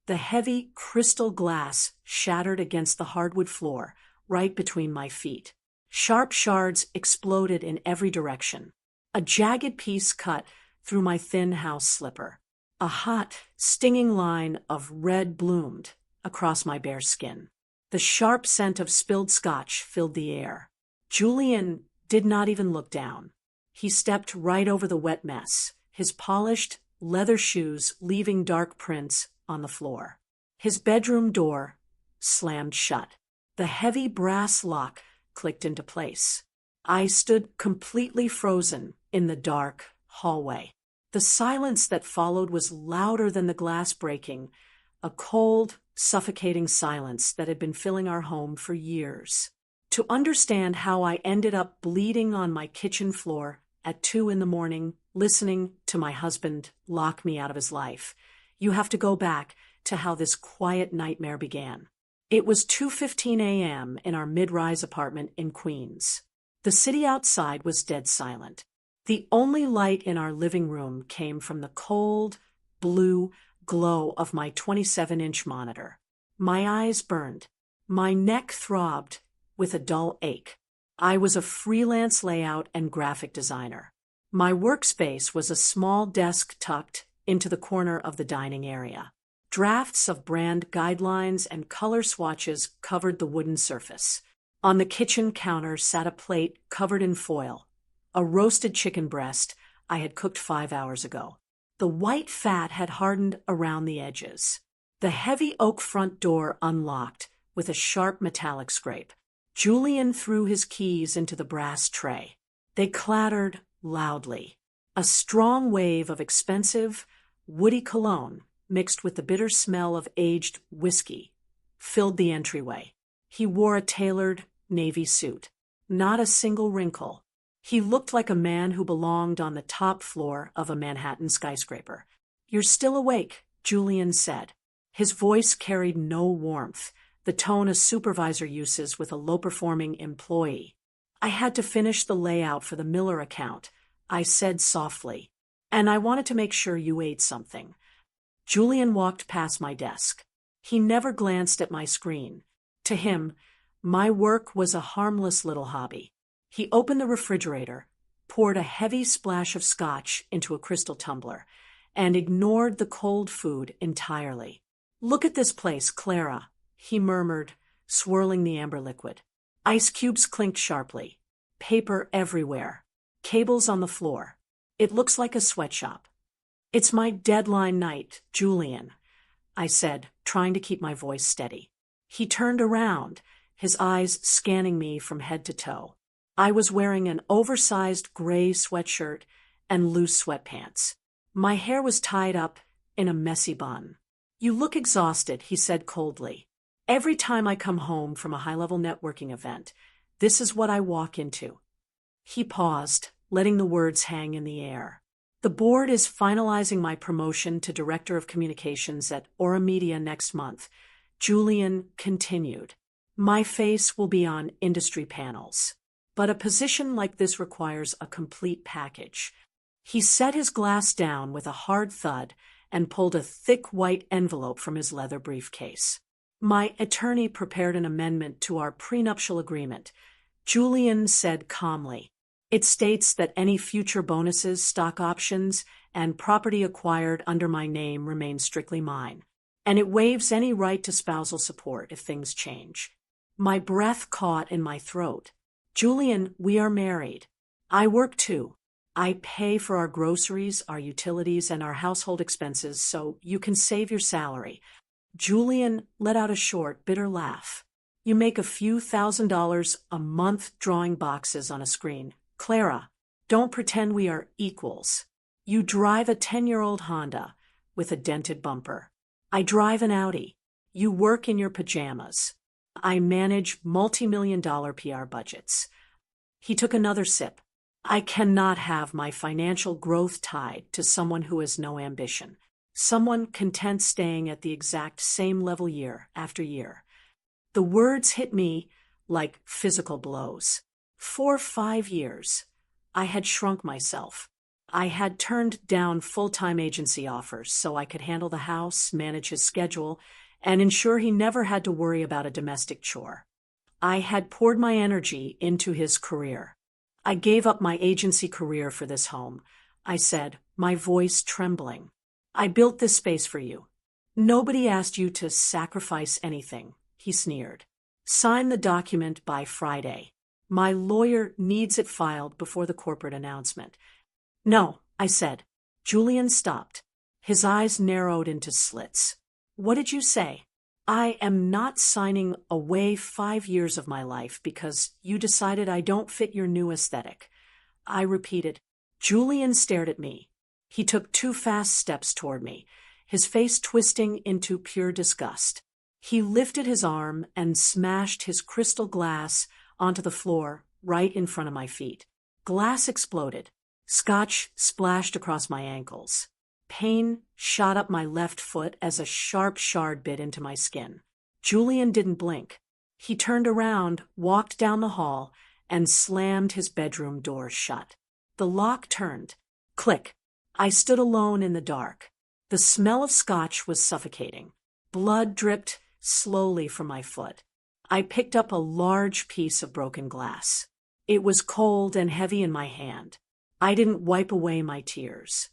The heavy crystal glass shattered against the hardwood floor, right between my feet. Sharp shards exploded in every direction. A jagged piece cut through my thin house slipper. A hot, stinging line of red bloomed across my bare skin. The sharp scent of spilled scotch filled the air. Julian did not even look down. He stepped right over the wet mess, his polished leather shoes leaving dark prints on the floor. His bedroom door slammed shut. The heavy brass lock clicked into place. I stood completely frozen in the dark hallway. The silence that followed was louder than the glass breaking, a cold, suffocating silence that had been filling our home for years. To understand how I ended up bleeding on my kitchen floor at 2 a.m, listening to my husband lock me out of his life, you have to go back to how this quiet nightmare began. It was 2:15 a.m. in our mid-rise apartment in Queens. The city outside was dead silent. The only light in our living room came from the cold, blue glow of my 27-inch monitor. My eyes burned. My neck throbbed with a dull ache. I was a freelance layout and graphic designer. My workspace was a small desk tucked into the corner of the dining area. Drafts of brand guidelines and color swatches covered the wooden surface. On the kitchen counter sat a plate covered in foil, a roasted chicken breast I had cooked 5 hours ago. The white fat had hardened around the edges. The heavy oak front door unlocked with a sharp metallic scrape. Julian threw his keys into the brass tray. They clattered loudly. A strong wave of expensive, woody cologne, mixed with the bitter smell of aged whiskey, filled the entryway. He wore a tailored navy suit. Not a single wrinkle. He looked like a man who belonged on the top floor of a Manhattan skyscraper. "You're still awake," Julian said. His voice carried no warmth, the tone a supervisor uses with a low-performing employee. "I had to finish the layout for the Miller account," I said softly. "And I wanted to make sure you ate something." Julian walked past my desk. He never glanced at my screen. To him, my work was a harmless little hobby. He opened the refrigerator, poured a heavy splash of scotch into a crystal tumbler, and ignored the cold food entirely. "Look at this place, Clara," he murmured, swirling the amber liquid. Ice cubes clinked sharply. Paper everywhere. Cables on the floor. "It looks like a sweatshop." "It's my deadline night, Julian," I said, trying to keep my voice steady. He turned around, his eyes scanning me from head to toe. I was wearing an oversized gray sweatshirt and loose sweatpants. My hair was tied up in a messy bun. "You look exhausted," he said coldly. "Every time I come home from a high-level networking event, this is what I walk into." He paused, letting the words hang in the air. "The board is finalizing my promotion to Director of Communications at Aura Media next month," Julian continued. "My face will be on industry panels. But a position like this requires a complete package." He set his glass down with a hard thud and pulled a thick white envelope from his leather briefcase. "My attorney prepared an amendment to our prenuptial agreement," Julian said calmly. "It states that any future bonuses, stock options, and property acquired under my name remain strictly mine, and it waives any right to spousal support if things change." My breath caught in my throat. "Julian, we are married. I work too. I pay for our groceries, our utilities, and our household expenses so you can save your salary." Julian let out a short, bitter laugh. "You make a few $1,000s a month drawing boxes on a screen. Clara, don't pretend we are equals. You drive a 10-year-old Honda with a dented bumper. I drive an Audi. You work in your pajamas. I manage multi-million-dollar PR budgets." He took another sip. "I cannot have my financial growth tied to someone who has no ambition, someone content staying at the exact same level year after year." The words hit me like physical blows. For 5 years, I had shrunk myself. I had turned down full-time agency offers so I could handle the house, manage his schedule, and ensure he never had to worry about a domestic chore. I had poured my energy into his career. I gave up my agency career for this home, I said, my voice trembling. I built this space for you. Nobody asked you to sacrifice anything, he sneered. Sign the document by Friday. My lawyer needs it filed before the corporate announcement. No, I said. Julian stopped. His eyes narrowed into slits. What did you say? I am not signing away 5 years of my life because you decided I don't fit your new aesthetic. I repeated. Julian stared at me. He took 2 fast steps toward me, his face twisting into pure disgust. He lifted his arm and smashed his crystal glass onto the floor right in front of my feet. Glass exploded. Scotch splashed across my ankles. Pain shot up my left foot as a sharp shard bit into my skin. Julian didn't blink. He turned around, walked down the hall, and slammed his bedroom door shut. The lock turned. Click. I stood alone in the dark. The smell of scotch was suffocating. Blood dripped slowly from my foot. I picked up a large piece of broken glass. It was cold and heavy in my hand. I didn't wipe away my tears.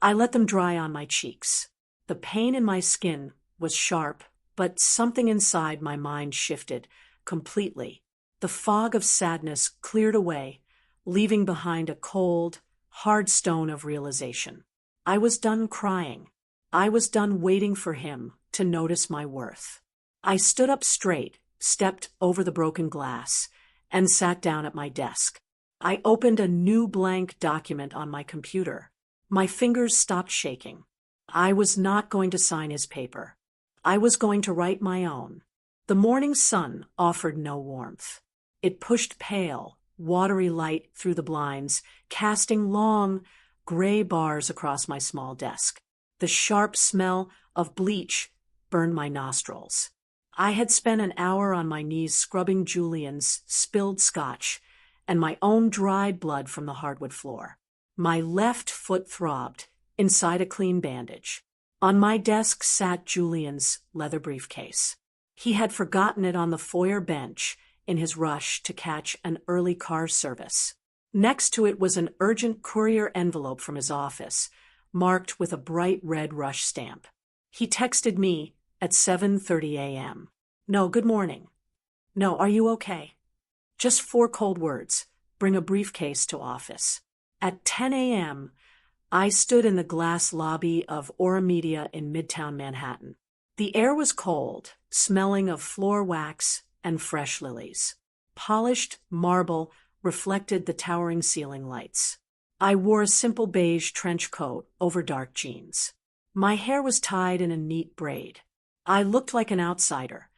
I let them dry on my cheeks. The pain in my skin was sharp, but something inside my mind shifted completely. The fog of sadness cleared away, leaving behind a cold, hard stone of realization. I was done crying. I was done waiting for him to notice my worth. I stood up straight, stepped over the broken glass, and sat down at my desk. I opened a new blank document on my computer. My fingers stopped shaking. I was not going to sign his paper. I was going to write my own. The morning sun offered no warmth. It pushed pale, watery light through the blinds, casting long, gray bars across my small desk. The sharp smell of bleach burned my nostrils. I had spent an hour on my knees scrubbing Julian's spilled scotch and my own dried blood from the hardwood floor. My left foot throbbed inside a clean bandage. On my desk sat Julian's leather briefcase. He had forgotten it on the foyer bench in his rush to catch an early car service. Next to it was an urgent courier envelope from his office, marked with a bright red rush stamp. He texted me at 7:30 a.m. No, good morning. No, are you okay? Just 4 cold words. Bring a briefcase to office. At 10 a.m., I stood in the glass lobby of Aura Media in Midtown Manhattan. The air was cold, smelling of floor wax and fresh lilies. Polished marble reflected the towering ceiling lights. I wore a simple beige trench coat over dark jeans. My hair was tied in a neat braid. I looked like an outsider,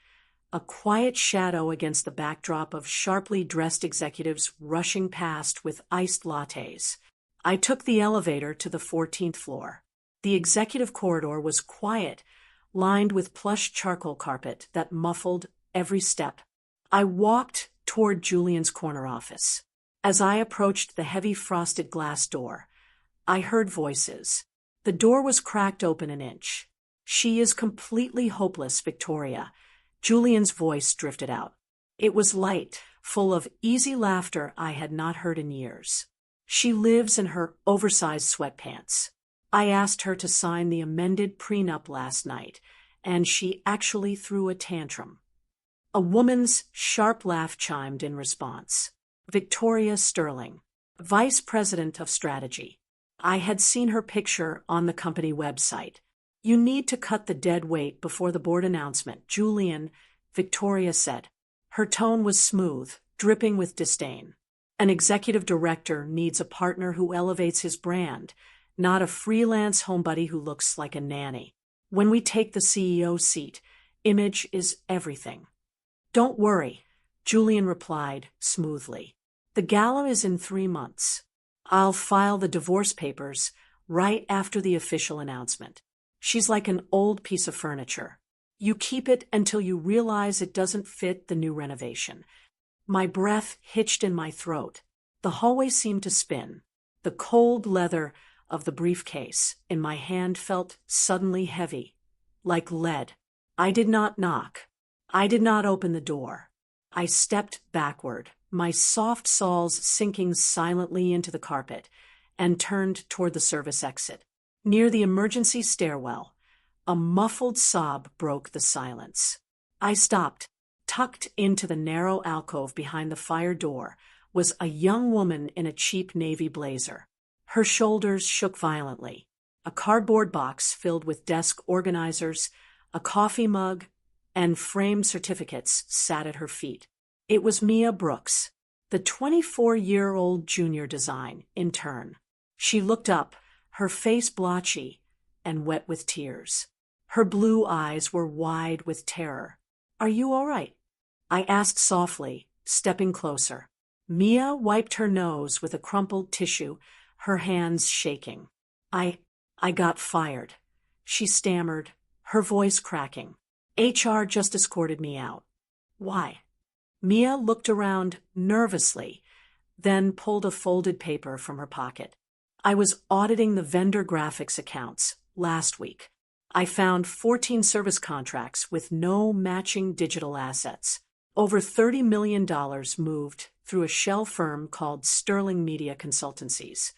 a quiet shadow against the backdrop of sharply dressed executives rushing past with iced lattes. I took the elevator to the 14th floor. The executive corridor was quiet, lined with plush charcoal carpet that muffled every step. I walked toward Julian's corner office. As I approached the heavy frosted glass door, I heard voices. The door was cracked open an inch. She is completely hopeless, Victoria. Julian's voice drifted out. It was light, full of easy laughter I had not heard in years. She lives in her oversized sweatpants. I asked her to sign the amended prenup last night, and she actually threw a tantrum. A woman's sharp laugh chimed in response. Victoria Sterling, Vice President of Strategy. I had seen her picture on the company website. You need to cut the dead weight before the board announcement, Julian, Victoria said. Her tone was smooth, dripping with disdain. An executive director needs a partner who elevates his brand, not a freelance homebody who looks like a nanny. When we take the CEO seat, image is everything. Don't worry, Julian replied smoothly. The gala is in 3 months. I'll file the divorce papers right after the official announcement. She's like an old piece of furniture. You keep it until you realize it doesn't fit the new renovation. My breath hitched in my throat. The hallway seemed to spin. The cold leather of the briefcase in my hand felt suddenly heavy, like lead. I did not knock. I did not open the door. I stepped backward, my soft soles sinking silently into the carpet, and turned toward the service exit. Near the emergency stairwell, a muffled sob broke the silence. I stopped. Tucked into the narrow alcove behind the fire door was a young woman in a cheap navy blazer. Her shoulders shook violently. A cardboard box filled with desk organizers, a coffee mug, and framed certificates sat at her feet. It was Mia Brooks, the 24-year-old junior design intern. She looked up, her face blotchy and wet with tears. Her blue eyes were wide with terror. "Are you all right?" I asked softly, stepping closer. Mia wiped her nose with a crumpled tissue, her hands shaking. I got fired," she stammered, her voice cracking. "HR just escorted me out." "Why?" Mia looked around nervously, then pulled a folded paper from her pocket. "I was auditing the vendor graphics accounts last week. I found 14 service contracts with no matching digital assets. Over $30 million moved through a shell firm called Sterling Media Consultancies."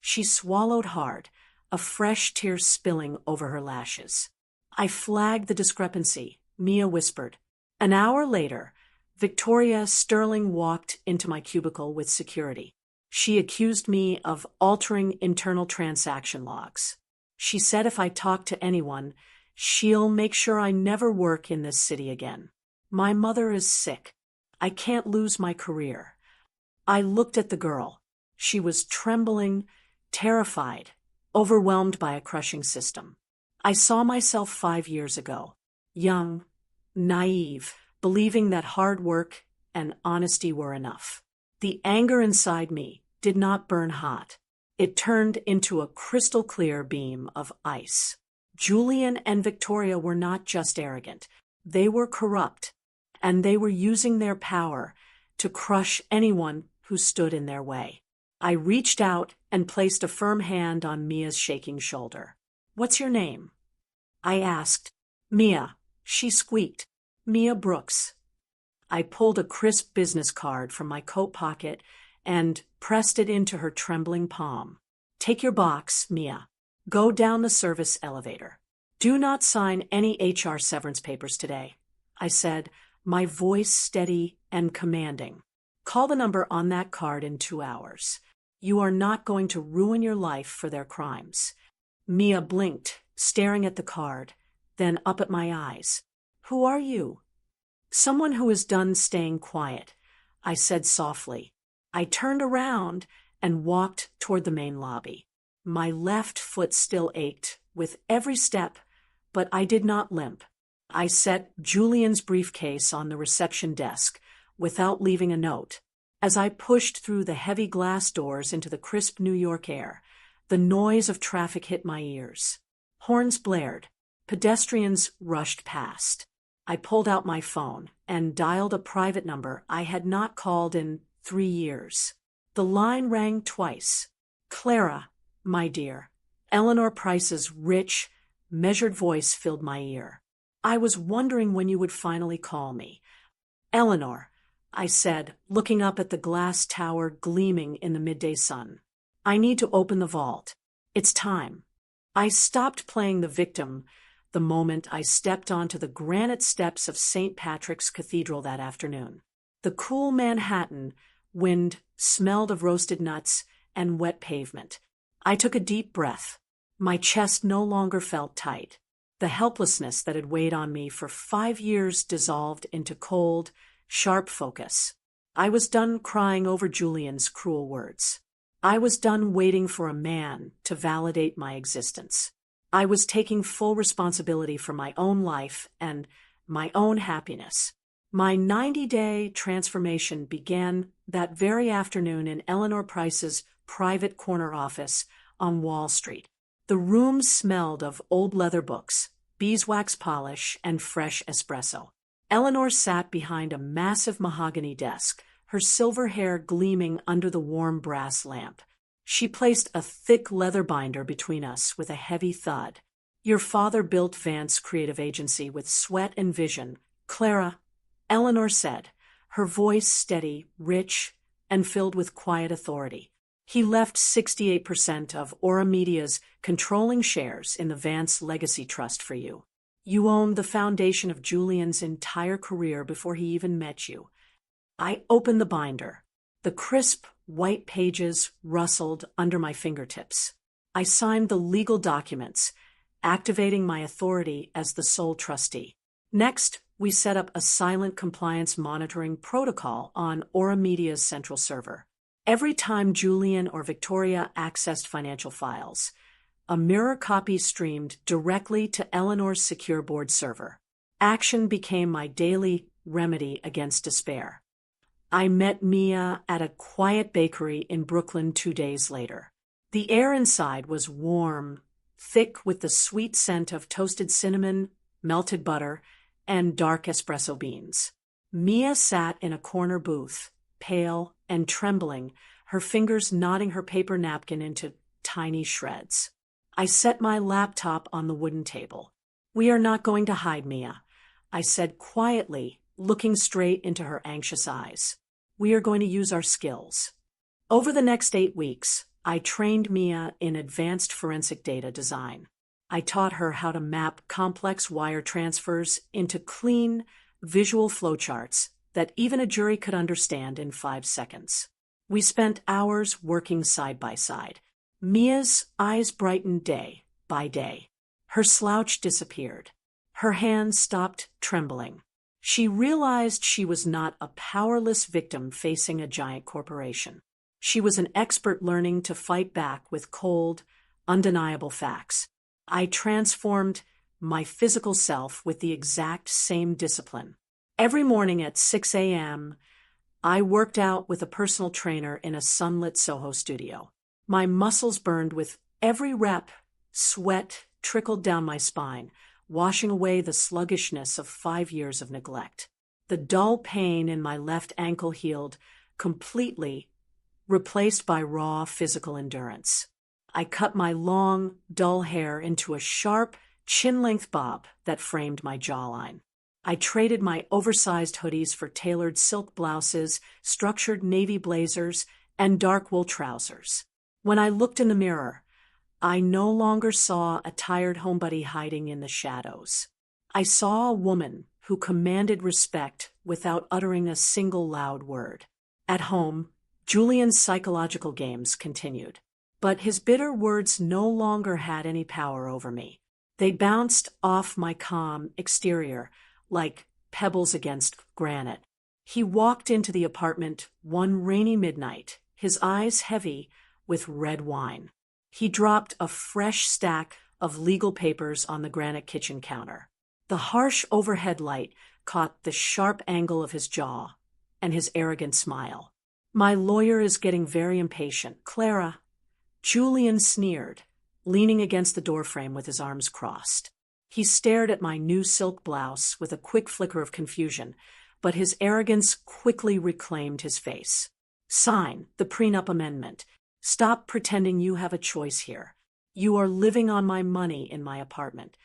She swallowed hard, a fresh tear spilling over her lashes. "I flagged the discrepancy," Mia whispered. An hour later, Victoria Sterling walked into my cubicle with security. She accused me of altering internal transaction logs. She said if I talk to anyone, she'll make sure I never work in this city again. My mother is sick. I can't lose my career. I looked at the girl. She was trembling, terrified, overwhelmed by a crushing system. I saw myself 5 years ago, young, naive, believing that hard work and honesty were enough. The anger inside me did not burn hot. It turned into a crystal-clear beam of ice. Julian and Victoria were not just arrogant. They were corrupt, and they were using their power to crush anyone who stood in their way. I reached out and placed a firm hand on Mia's shaking shoulder. "What's your name?" I asked. "Mia," she squeaked. "Mia Brooks." I pulled a crisp business card from my coat pocket and pressed it into her trembling palm. "Take your box, Mia. Go down the service elevator. Do not sign any HR severance papers today," I said, my voice steady and commanding. "Call the number on that card in 2 hours. You are not going to ruin your life for their crimes." Mia blinked, staring at the card, then up at my eyes. "Who are you?" "Someone who is done staying quiet," I said softly. I turned around and walked toward the main lobby. My left foot still ached with every step, but I did not limp. I set Julian's briefcase on the reception desk without leaving a note. As I pushed through the heavy glass doors into the crisp New York air, the noise of traffic hit my ears. Horns blared. Pedestrians rushed past. I pulled out my phone and dialed a private number I had not called in 3 years. The line rang twice. "Clara, my dear." Eleanor Price's rich, measured voice filled my ear. "I was wondering when you would finally call me." "Eleanor," I said, looking up at the glass tower gleaming in the midday sun. "I need to open the vault. It's time." I stopped playing the victim the moment I stepped onto the granite steps of St. Patrick's Cathedral that afternoon. The cool Manhattan wind smelled of roasted nuts and wet pavement. I took a deep breath. My chest no longer felt tight. The helplessness that had weighed on me for 5 years dissolved into cold, sharp focus. I was done crying over Julian's cruel words. I was done waiting for a man to validate my existence. I was taking full responsibility for my own life and my own happiness. My 90-day transformation began that very afternoon in Eleanor Price's private corner office on Wall Street. The room smelled of old leather books, beeswax polish, and fresh espresso. Eleanor sat behind a massive mahogany desk, her silver hair gleaming under the warm brass lamp. She placed a thick leather binder between us with a heavy thud. Your father built Vance Creative Agency with sweat and vision, Clara, Eleanor said, her voice steady, rich, and filled with quiet authority. He left 68% of Aura Media's controlling shares in the Vance Legacy Trust for you. You owned the foundation of Julian's entire career before he even met you. I opened the binder. The crisp, white pages rustled under my fingertips. I signed the legal documents, activating my authority as the sole trustee. Next, we set up a silent compliance monitoring protocol on Aura Media's central server. Every time Julian or Victoria accessed financial files, a mirror copy streamed directly to Eleanor's secure board server. Action became my daily remedy against despair. I met Mia at a quiet bakery in Brooklyn 2 days later. The air inside was warm, thick with the sweet scent of toasted cinnamon, melted butter, and dark espresso beans. Mia sat in a corner booth, pale and trembling, her fingers knotting her paper napkin into tiny shreds. I set my laptop on the wooden table. We are not going to hide, Mia, I said quietly, looking straight into her anxious eyes. We are going to use our skills. Over the next 8 weeks, I trained Mia in advanced forensic data design. I taught her how to map complex wire transfers into clean, visual flowcharts that even a jury could understand in 5 seconds. We spent hours working side by side. Mia's eyes brightened day by day. Her slouch disappeared. Her hands stopped trembling. She realized she was not a powerless victim facing a giant corporation. She was an expert learning to fight back with cold, undeniable facts. I transformed my physical self with the exact same discipline. Every morning at 6 a.m., I worked out with a personal trainer in a sunlit Soho studio. My muscles burned with every rep, sweat trickled down my spine, washing away the sluggishness of 5 years of neglect. The dull pain in my left ankle healed completely, replaced by raw physical endurance. I cut my long, dull hair into a sharp, chin-length bob that framed my jawline. I traded my oversized hoodies for tailored silk blouses, structured navy blazers, and dark wool trousers. When I looked in the mirror, I no longer saw a tired homebody hiding in the shadows. I saw a woman who commanded respect without uttering a single loud word. At home, Julian's psychological games continued. But his bitter words no longer had any power over me. They bounced off my calm exterior like pebbles against granite. He walked into the apartment one rainy midnight, his eyes heavy with red wine. He dropped a fresh stack of legal papers on the granite kitchen counter. The harsh overhead light caught the sharp angle of his jaw and his arrogant smile. My lawyer is getting very impatient, Clara. Julian sneered, leaning against the doorframe with his arms crossed. He stared at my new silk blouse with a quick flicker of confusion, but his arrogance quickly reclaimed his face. Sign the prenup amendment. Stop pretending you have a choice here. You are living on my money in my apartment.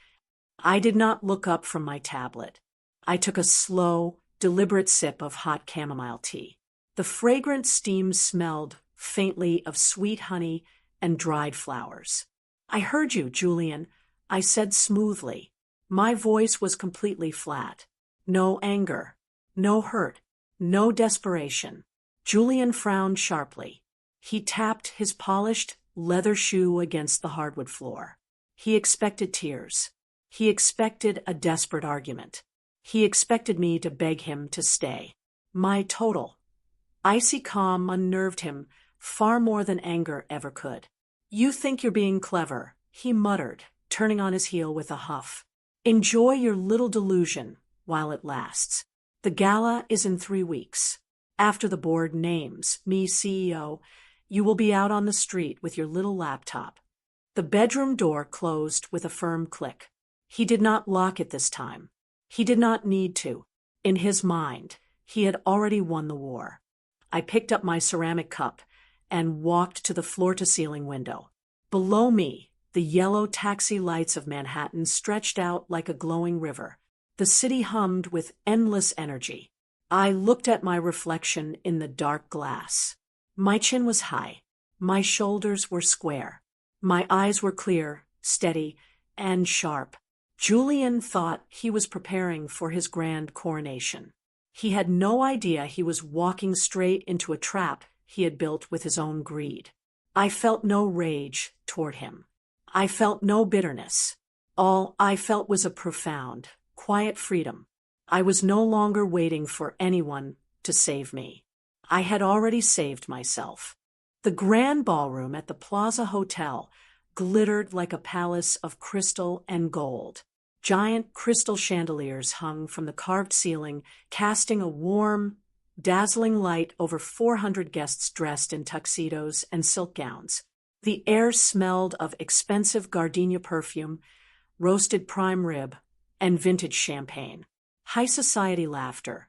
I did not look up from my tablet. I took a slow, deliberate sip of hot chamomile tea. The fragrant steam smelled faintly of sweet honey and dried flowers. I heard you, Julian, I said smoothly. My voice was completely flat. No anger, no hurt, no desperation. Julian frowned sharply. He tapped his polished leather shoe against the hardwood floor. He expected tears. He expected a desperate argument. He expected me to beg him to stay. My total, icy calm unnerved him far more than anger ever could. You think you're being clever, he muttered, turning on his heel with a huff. Enjoy your little delusion while it lasts. The gala is in 3 weeks. After the board names me CEO, you will be out on the street with your little laptop. The bedroom door closed with a firm click. He did not lock it this time. He did not need to. In his mind, he had already won the war. I picked up my ceramic cup and walked to the floor-to-ceiling window. Below me, the yellow taxi lights of Manhattan stretched out like a glowing river. The city hummed with endless energy. I looked at my reflection in the dark glass. My chin was high. My shoulders were square. My eyes were clear, steady, and sharp. Julian thought he was preparing for his grand coronation. He had no idea he was walking straight into a trap he had built with his own greed. I felt no rage toward him. I felt no bitterness. All I felt was a profound, quiet freedom. I was no longer waiting for anyone to save me. I had already saved myself. The grand ballroom at the Plaza Hotel glittered like a palace of crystal and gold. Giant crystal chandeliers hung from the carved ceiling, casting a warm, dazzling light over 400 guests dressed in tuxedos and silk gowns. The air smelled of expensive gardenia perfume, roasted prime rib, and vintage champagne. High society laughter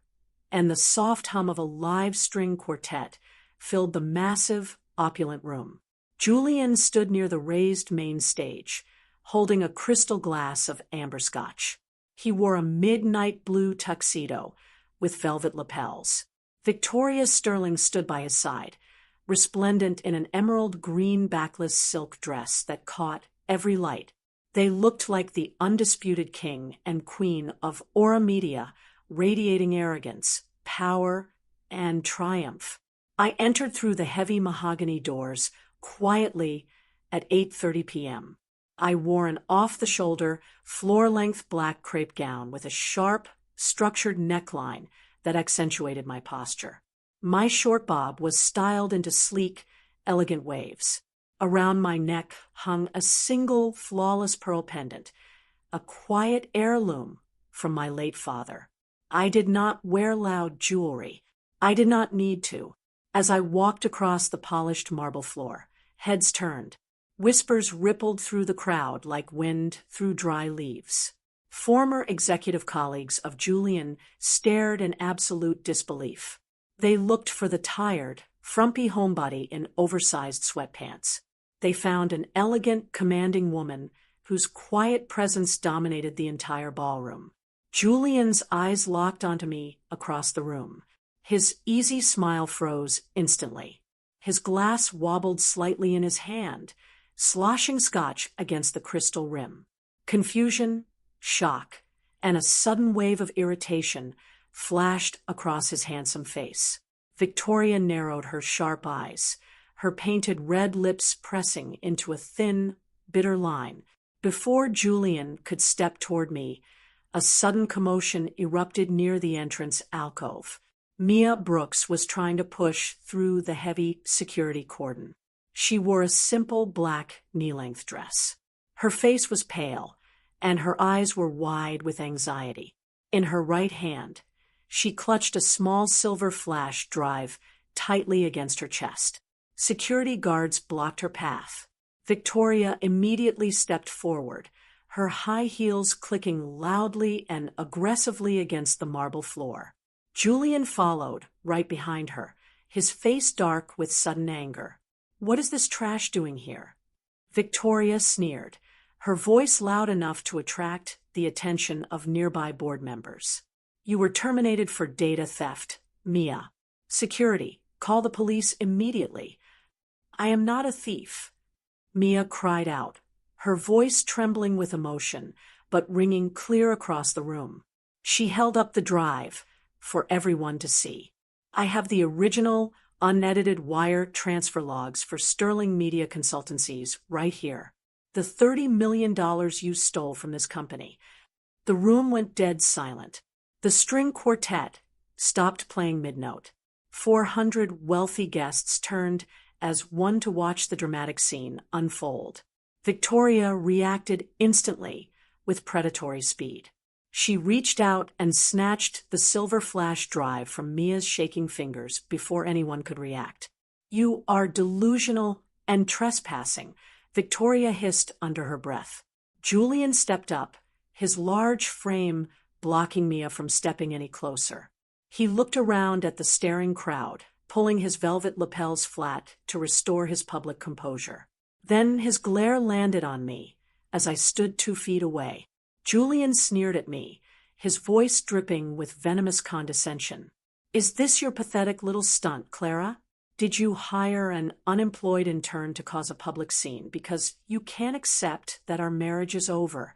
and the soft hum of a live string quartet filled the massive, opulent room. Julian stood near the raised main stage, holding a crystal glass of amber scotch. He wore a midnight blue tuxedo with velvet lapels. Victoria Sterling stood by his side, resplendent in an emerald green backless silk dress that caught every light. They looked like the undisputed king and queen of Aura Media, radiating arrogance, power, and triumph. I entered through the heavy mahogany doors quietly at 8:30 p.m. I wore an off-the-shoulder, floor-length black crepe gown with a sharp, structured neckline that accentuated my posture. My short bob was styled into sleek, elegant waves. Around my neck hung a single flawless pearl pendant, a quiet heirloom from my late father. I did not wear loud jewelry. I did not need to. As I walked across the polished marble floor, heads turned. Whispers rippled through the crowd like wind through dry leaves. Former executive colleagues of Julian stared in absolute disbelief. They looked for the tired, frumpy homebody in oversized sweatpants. They found an elegant, commanding woman whose quiet presence dominated the entire ballroom. Julian's eyes locked onto me across the room. His easy smile froze instantly. His glass wobbled slightly in his hand, sloshing scotch against the crystal rim. Confusion, shock, and a sudden wave of irritation flashed across his handsome face. Victoria narrowed her sharp eyes, her painted red lips pressing into a thin, bitter line. Before Julian could step toward me, a sudden commotion erupted near the entrance alcove. Mia Brooks was trying to push through the heavy security cordon. She wore a simple black knee-length dress. Her face was pale, and her eyes were wide with anxiety. In her right hand, she clutched a small silver flash drive tightly against her chest. Security guards blocked her path. Victoria immediately stepped forward, her high heels clicking loudly and aggressively against the marble floor. Julian followed, right behind her, his face dark with sudden anger. "What is this trash doing here?" Victoria sneered, her voice loud enough to attract the attention of nearby board members. "You were terminated for data theft, Mia. Security, call the police immediately." "I am not a thief," Mia cried out, her voice trembling with emotion, but ringing clear across the room. She held up the drive for everyone to see. "I have the original, unedited wire transfer logs for Sterling Media Consultancies right here. The $30 million you stole from this company." The room went dead silent. The string quartet stopped playing mid-note. 400 wealthy guests turned as one to watch the dramatic scene unfold. Victoria reacted instantly with predatory speed. She reached out and snatched the silver flash drive from Mia's shaking fingers before anyone could react. "You are delusional and trespassing," Victoria hissed under her breath. Julian stepped up, his large frame blocking Mia from stepping any closer. He looked around at the staring crowd, pulling his velvet lapels flat to restore his public composure. Then his glare landed on me as I stood 2 feet away. Julian sneered at me, his voice dripping with venomous condescension. "Is this your pathetic little stunt, Clara? Did you hire an unemployed intern to cause a public scene because you can't accept that our marriage is over?"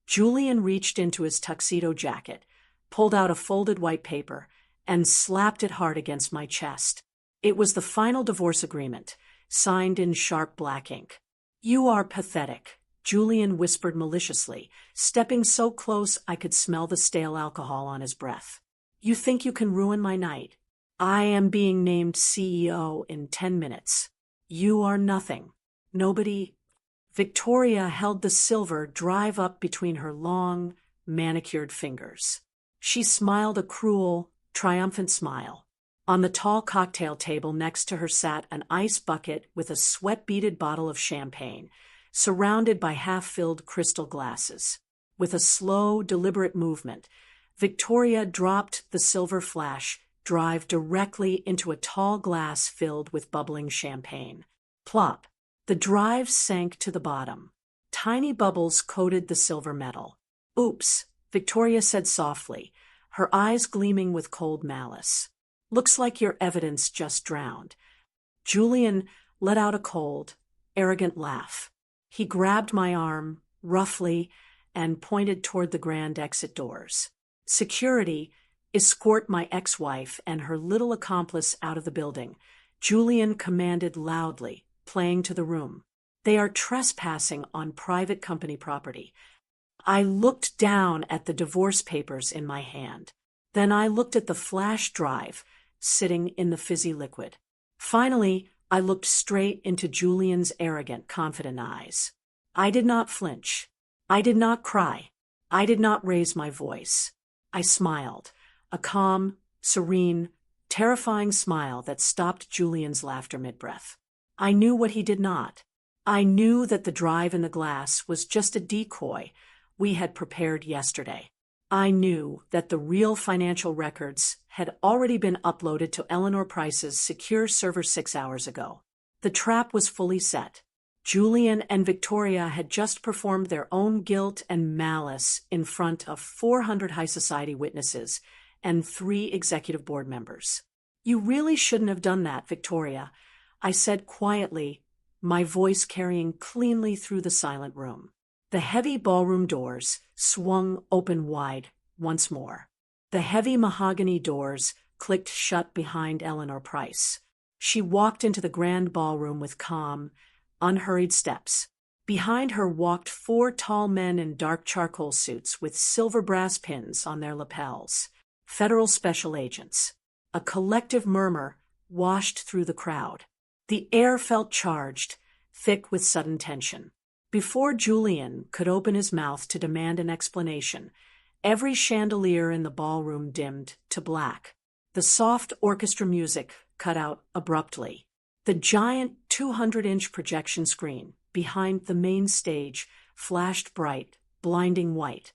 Julian reached into his tuxedo jacket, pulled out a folded white paper, and slapped it hard against my chest. It was the final divorce agreement, signed in sharp black ink. "You are pathetic," Julian whispered maliciously, stepping so close I could smell the stale alcohol on his breath. "You think you can ruin my night? I am being named CEO in 10 minutes. You are nothing. Nobody—" Victoria held the silver drive up between her long, manicured fingers. She smiled a cruel, triumphant smile. On the tall cocktail table next to her sat an ice bucket with a sweat-beaded bottle of champagne, surrounded by half-filled crystal glasses. With a slow, deliberate movement, Victoria dropped the silver flash drive directly into a tall glass filled with bubbling champagne. Plop! The drive sank to the bottom. Tiny bubbles coated the silver metal. "Oops," Victoria said softly, her eyes gleaming with cold malice. "Looks like your evidence just drowned." Julian let out a cold, arrogant laugh. He grabbed my arm, roughly, and pointed toward the grand exit doors. "Security, escort my ex-wife and her little accomplice out of the building," Julian commanded loudly, playing to the room. "They are trespassing on private company property." I looked down at the divorce papers in my hand. Then I looked at the flash drive sitting in the fizzy liquid. Finally, I looked straight into Julian's arrogant, confident eyes. I did not flinch. I did not cry. I did not raise my voice. I smiled, a calm, serene, terrifying smile that stopped Julian's laughter mid-breath. I knew what he did not. I knew that the drive in the glass was just a decoy we had prepared yesterday. I knew that the real financial records had already been uploaded to Eleanor Price's secure server 6 hours ago. The trap was fully set. Julian and Victoria had just performed their own guilt and malice in front of 400 high society witnesses and 3 executive board members. "You really shouldn't have done that, Victoria," I said quietly, my voice carrying cleanly through the silent room. The heavy ballroom doors swung open wide once more. The heavy mahogany doors clicked shut behind Eleanor Price. She walked into the grand ballroom with calm, unhurried steps. Behind her walked 4 tall men in dark charcoal suits with silver brass pins on their lapels. Federal special agents. A collective murmur washed through the crowd. The air felt charged, thick with sudden tension. Before Julian could open his mouth to demand an explanation, every chandelier in the ballroom dimmed to black. The soft orchestra music cut out abruptly. The giant 200-inch projection screen behind the main stage flashed bright, blinding white.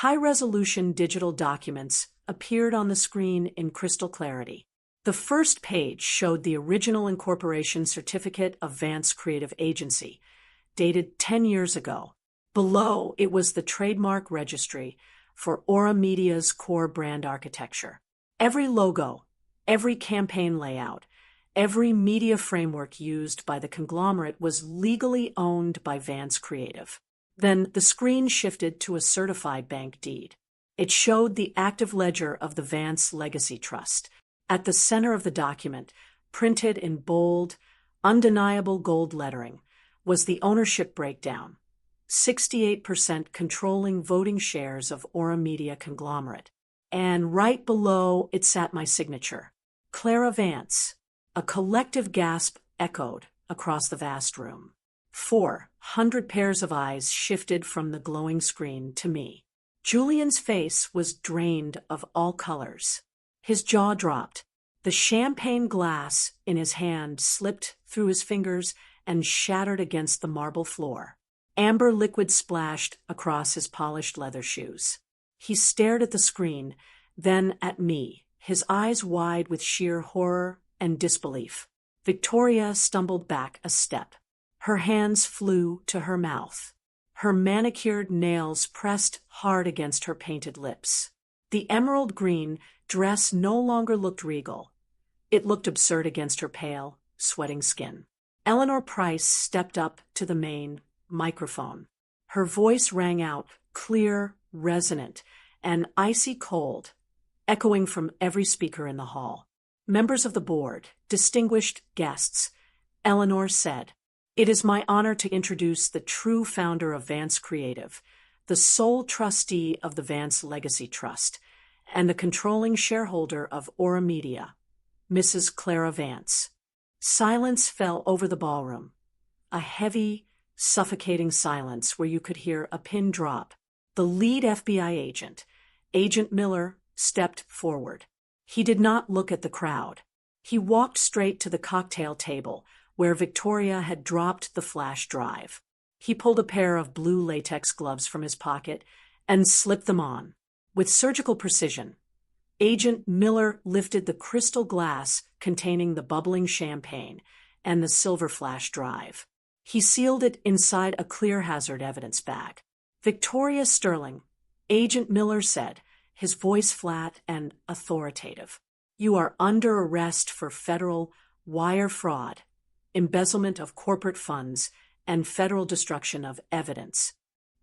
High-resolution digital documents appeared on the screen in crystal clarity. The first page showed the original incorporation certificate of Vance Creative Agency, dated 10 years ago. Below, it was the trademark registry for Aura Media's core brand architecture. Every logo, every campaign layout, every media framework used by the conglomerate was legally owned by Vance Creative. Then the screen shifted to a certified bank deed. It showed the active ledger of the Vance Legacy Trust. At the center of the document, printed in bold, undeniable gold lettering, was the ownership breakdown. 68% controlling voting shares of Aura Media conglomerate. And right below it sat my signature, Clara Vance. A collective gasp echoed across the vast room. 400 pairs of eyes shifted from the glowing screen to me. Julian's face was drained of all colors. His jaw dropped. The champagne glass in his hand slipped through his fingers and shattered against the marble floor. Amber liquid splashed across his polished leather shoes. He stared at the screen, then at me, his eyes wide with sheer horror and disbelief. Victoria stumbled back a step. Her hands flew to her mouth. Her manicured nails pressed hard against her painted lips. The emerald green dress no longer looked regal. It looked absurd against her pale, sweating skin. Eleanor Price stepped up to the main microphone. Her voice rang out, clear, resonant, and icy cold, echoing from every speaker in the hall. Members of the board, distinguished guests, Eleanor said, "It is my honor to introduce the true founder of Vance Creative, the sole trustee of the Vance Legacy Trust, and the controlling shareholder of Aura Media, Mrs. Clara Vance." Silence fell over the ballroom, a heavy, suffocating silence where you could hear a pin drop. The lead FBI agent, Agent Miller, stepped forward. He did not look at the crowd. He walked straight to the cocktail table where Victoria had dropped the flash drive. He pulled a pair of blue latex gloves from his pocket and slipped them on. With surgical precision, Agent Miller lifted the crystal glass containing the bubbling champagne and the silver flash drive. He sealed it inside a clear hazard evidence bag. "Victoria Sterling," Agent Miller said, his voice flat and authoritative, "you are under arrest for federal wire fraud, embezzlement of corporate funds, and federal destruction of evidence."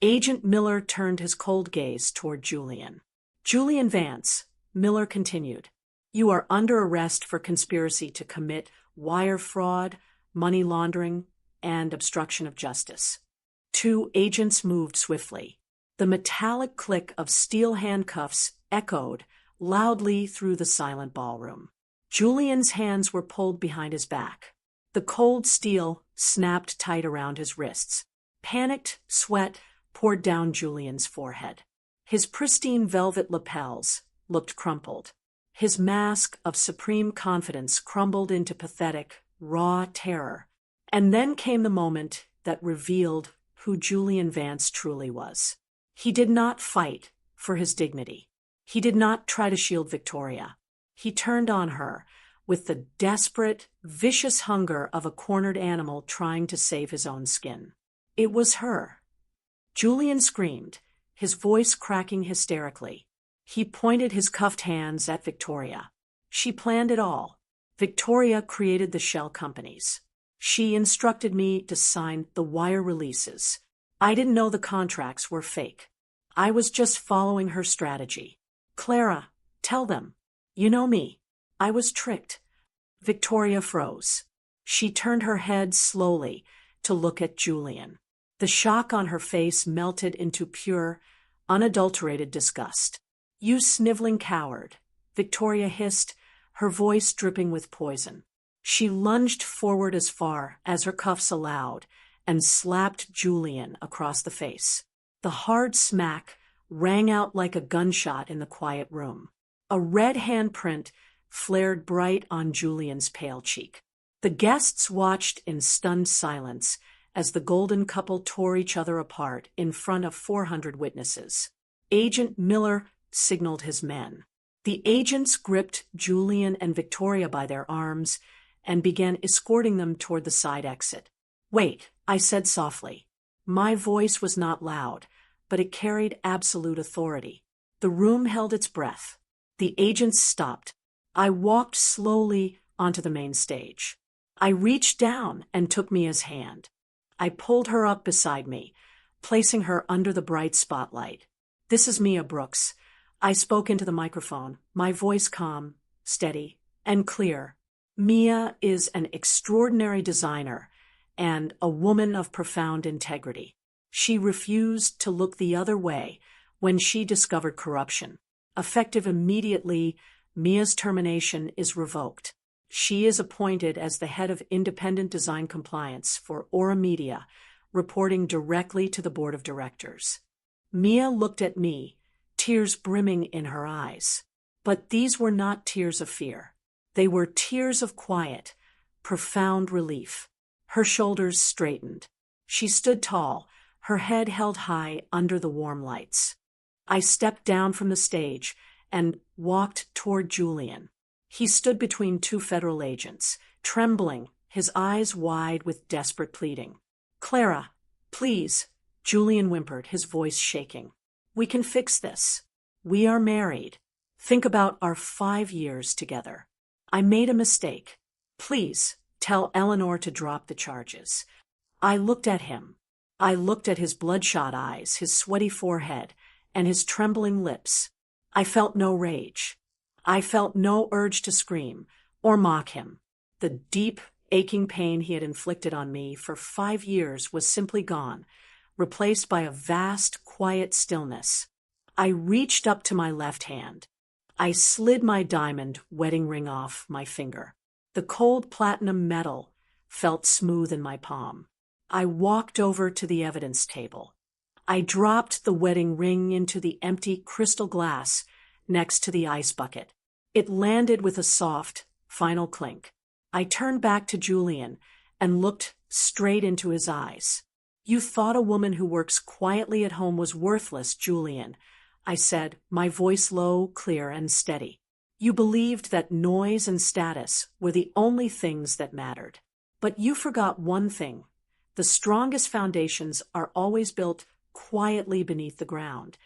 Agent Miller turned his cold gaze toward Julian. "Julian Vance," Miller continued, "you are under arrest for conspiracy to commit wire fraud, money laundering, and obstruction of justice." Two agents moved swiftly. The metallic click of steel handcuffs echoed loudly through the silent ballroom. Julian's hands were pulled behind his back. The cold steel snapped tight around his wrists. Panicked sweat poured down Julian's forehead. His pristine velvet lapels looked crumpled. His mask of supreme confidence crumbled into pathetic, raw terror. And then came the moment that revealed who Julian Vance truly was. He did not fight for his dignity. He did not try to shield Victoria. He turned on her with the desperate, vicious hunger of a cornered animal trying to save his own skin. It was her. Julian screamed, his voice cracking hysterically. He pointed his cuffed hands at Victoria. She planned it all. Victoria created the shell companies. She instructed me to sign the wire releases. I didn't know the contracts were fake. I was just following her strategy. "Clara, tell them. You know me. I was tricked." Victoria froze. She turned her head slowly to look at Julian. The shock on her face melted into pure, unadulterated disgust. "You sniveling coward," Victoria hissed, her voice dripping with poison. She lunged forward as far as her cuffs allowed and slapped Julian across the face. The hard smack rang out like a gunshot in the quiet room. A red handprint flared bright on Julian's pale cheek. The guests watched in stunned silence as the golden couple tore each other apart in front of 400 witnesses. Agent Miller signaled his men. The agents gripped Julian and Victoria by their arms and began escorting them toward the side exit. "Wait," I said softly. My voice was not loud, but it carried absolute authority. The room held its breath. The agents stopped. I walked slowly onto the main stage. I reached down and took Mia's hand. I pulled her up beside me, placing her under the bright spotlight. "This is Mia Brooks." I spoke into the microphone, my voice calm, steady, and clear. "Mia is an extraordinary designer and a woman of profound integrity. She refused to look the other way when she discovered corruption. Effective immediately, Mia's termination is revoked. She is appointed as the head of independent design compliance for Aura Media, reporting directly to the board of directors." Mia looked at me, tears brimming in her eyes. But these were not tears of fear. They were tears of quiet, profound relief. Her shoulders straightened. She stood tall, her head held high under the warm lights. I stepped down from the stage and walked toward Julian. He stood between two federal agents, trembling, his eyes wide with desperate pleading. "Clara, please," Julian whimpered, his voice shaking. "We can fix this. We are married. Think about our 5 years together. I made a mistake. Please, tell Eleanor to drop the charges." I looked at him. I looked at his bloodshot eyes, his sweaty forehead, and his trembling lips. I felt no rage. I felt no urge to scream or mock him. The deep, aching pain he had inflicted on me for 5 years was simply gone, replaced by a vast, quiet stillness. I reached up to my left hand. I slid my diamond wedding ring off my finger. The cold platinum metal felt smooth in my palm. I walked over to the evidence table. I dropped the wedding ring into the empty crystal glass next to the ice bucket. It landed with a soft, final clink. I turned back to Julian and looked straight into his eyes. "You thought a woman who works quietly at home was worthless, Julian," I said, my voice low, clear, and steady. "You believed that noise and status were the only things that mattered. But you forgot one thing. The strongest foundations are always built quietly beneath the ground."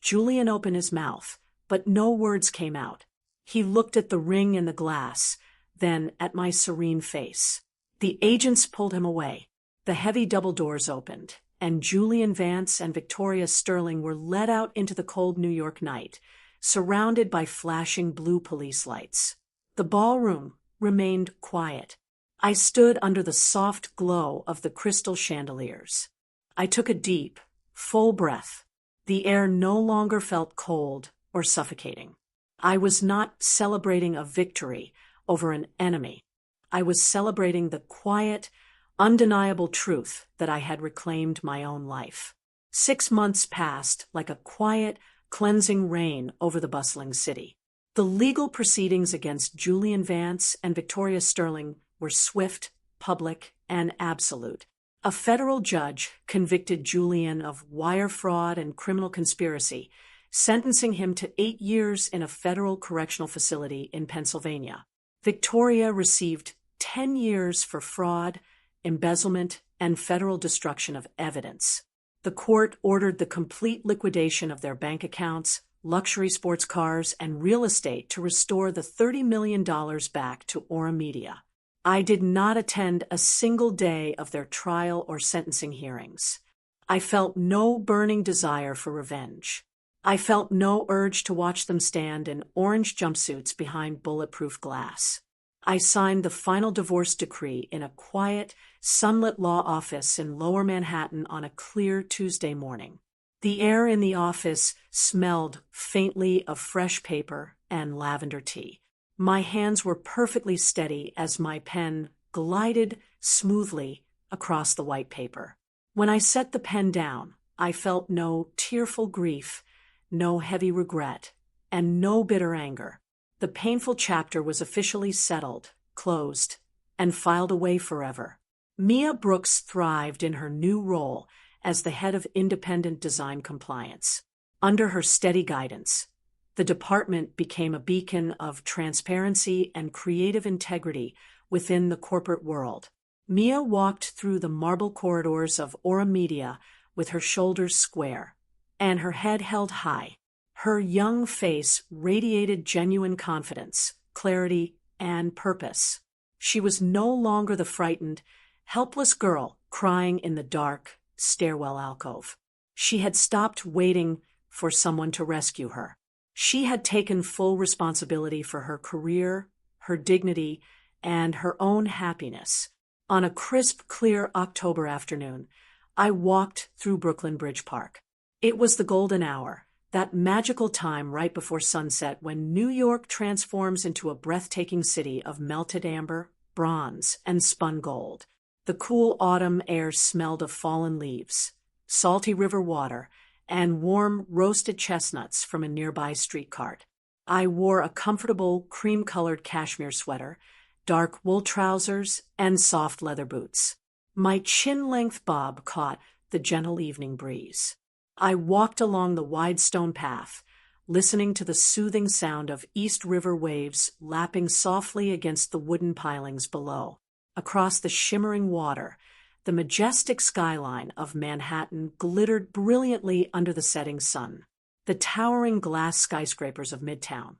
Julian opened his mouth, but no words came out. He looked at the ring in the glass, then at my serene face. The agents pulled him away. The heavy double doors opened, and Julian Vance and Victoria Sterling were led out into the cold New York night, surrounded by flashing blue police lights. The ballroom remained quiet. I stood under the soft glow of the crystal chandeliers. I took a deep, full breath. The air no longer felt cold or suffocating. I was not celebrating a victory over an enemy. I was celebrating the quiet, undeniable truth that I had reclaimed my own life. 6 months passed like a quiet, cleansing rain over the bustling city. The legal proceedings against Julian Vance and Victoria Sterling were swift, public, and absolute. A federal judge convicted Julian of wire fraud and criminal conspiracy, sentencing him to 8 years in a federal correctional facility in Pennsylvania. Victoria received 10 years for fraud, embezzlement, and federal destruction of evidence. The court ordered the complete liquidation of their bank accounts, luxury sports cars, and real estate to restore the $30 million back to Aura Media. I did not attend a single day of their trial or sentencing hearings. I felt no burning desire for revenge. I felt no urge to watch them stand in orange jumpsuits behind bulletproof glass. I signed the final divorce decree in a quiet, sunlit law office in Lower Manhattan on a clear Tuesday morning. The air in the office smelled faintly of fresh paper and lavender tea. My hands were perfectly steady as my pen glided smoothly across the white paper. When I set the pen down, I felt no tearful grief, no heavy regret, and no bitter anger. The painful chapter was officially settled, closed, and filed away forever. Mia Brooks thrived in her new role as the head of independent design compliance. Under her steady guidance, the department became a beacon of transparency and creative integrity within the corporate world. Mia walked through the marble corridors of Aura Media with her shoulders square and her head held high. Her young face radiated genuine confidence, clarity, and purpose. She was no longer the frightened, helpless girl crying in the dark stairwell alcove. She had stopped waiting for someone to rescue her. She had taken full responsibility for her career, her dignity, and her own happiness. On a crisp, clear October afternoon, I walked through Brooklyn Bridge Park. It was the golden hour, that magical time right before sunset when New York transforms into a breathtaking city of melted amber, bronze, and spun gold. The cool autumn air smelled of fallen leaves, salty river water, and warm roasted chestnuts from a nearby street cart. I wore a comfortable cream-colored cashmere sweater, dark wool trousers, and soft leather boots. My chin-length bob caught the gentle evening breeze. I walked along the wide stone path, listening to the soothing sound of East River waves lapping softly against the wooden pilings below. Across the shimmering water, the majestic skyline of Manhattan glittered brilliantly under the setting sun. The towering glass skyscrapers of Midtown,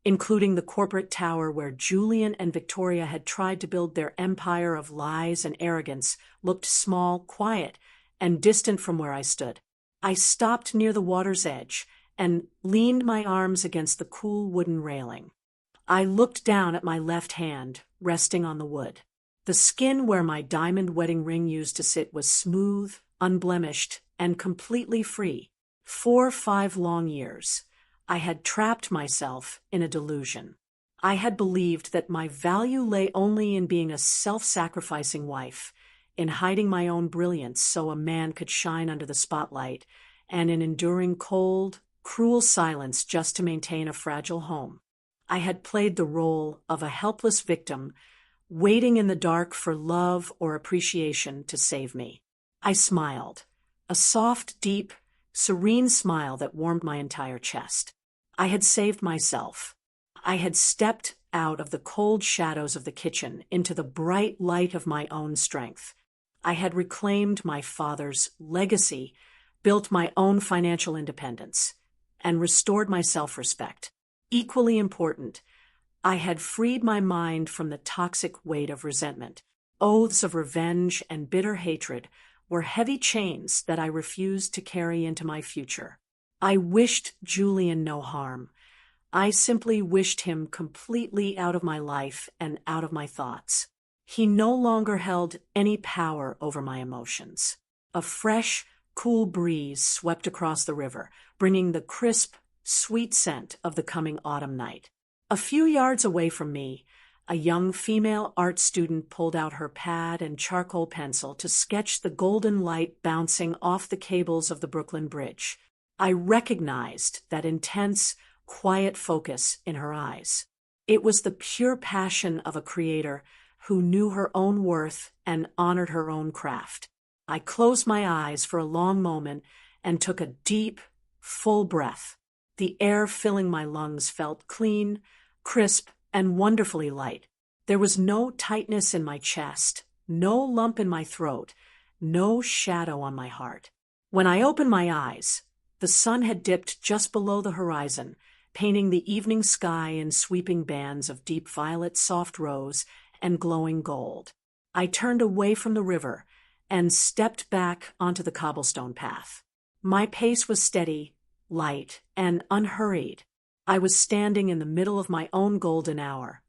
including the corporate tower where Julian and Victoria had tried to build their empire of lies and arrogance, looked small, quiet, and distant from where I stood. I stopped near the water's edge and leaned my arms against the cool wooden railing. I looked down at my left hand, resting on the wood. The skin where my diamond wedding ring used to sit was smooth, unblemished, and completely free. 5 long years, I had trapped myself in a delusion. I had believed that my value lay only in being a self-sacrificing wife, in hiding my own brilliance so a man could shine under the spotlight, and in enduring cold, cruel silence just to maintain a fragile home. I had played the role of a helpless victim, waiting in the dark for love or appreciation to save me. I smiled, a soft, deep, serene smile that warmed my entire chest. I had saved myself. I had stepped out of the cold shadows of the kitchen into the bright light of my own strength. I had reclaimed my father's legacy, built my own financial independence, and restored my self-respect. Equally important, I had freed my mind from the toxic weight of resentment. Oaths of revenge and bitter hatred were heavy chains that I refused to carry into my future. I wished Julian no harm. I simply wished him completely out of my life and out of my thoughts. He no longer held any power over my emotions. A fresh, cool breeze swept across the river, bringing the crisp, sweet scent of the coming autumn night. A few yards away from me, a young female art student pulled out her pad and charcoal pencil to sketch the golden light bouncing off the cables of the Brooklyn Bridge. I recognized that intense, quiet focus in her eyes. It was the pure passion of a creator who knew her own worth and honored her own craft. I closed my eyes for a long moment and took a deep, full breath. The air filling my lungs felt clean, crisp, and wonderfully light. There was no tightness in my chest, no lump in my throat, no shadow on my heart. When I opened my eyes, the sun had dipped just below the horizon, painting the evening sky in sweeping bands of deep violet, soft rose, and glowing gold. I turned away from the river and stepped back onto the cobblestone path. My pace was steady, light, and unhurried. I was standing in the middle of my own golden hour,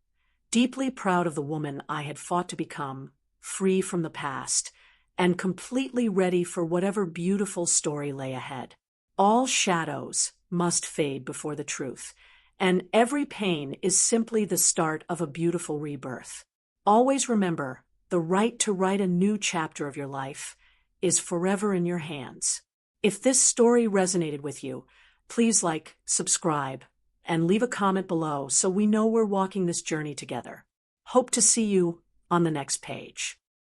deeply proud of the woman I had fought to become, free from the past, and completely ready for whatever beautiful story lay ahead. All shadows must fade before the truth, and every pain is simply the start of a beautiful rebirth. Always remember, the right to write a new chapter of your life is forever in your hands. If this story resonated with you, please like, subscribe, and leave a comment below so we know we're walking this journey together. Hope to see you on the next page.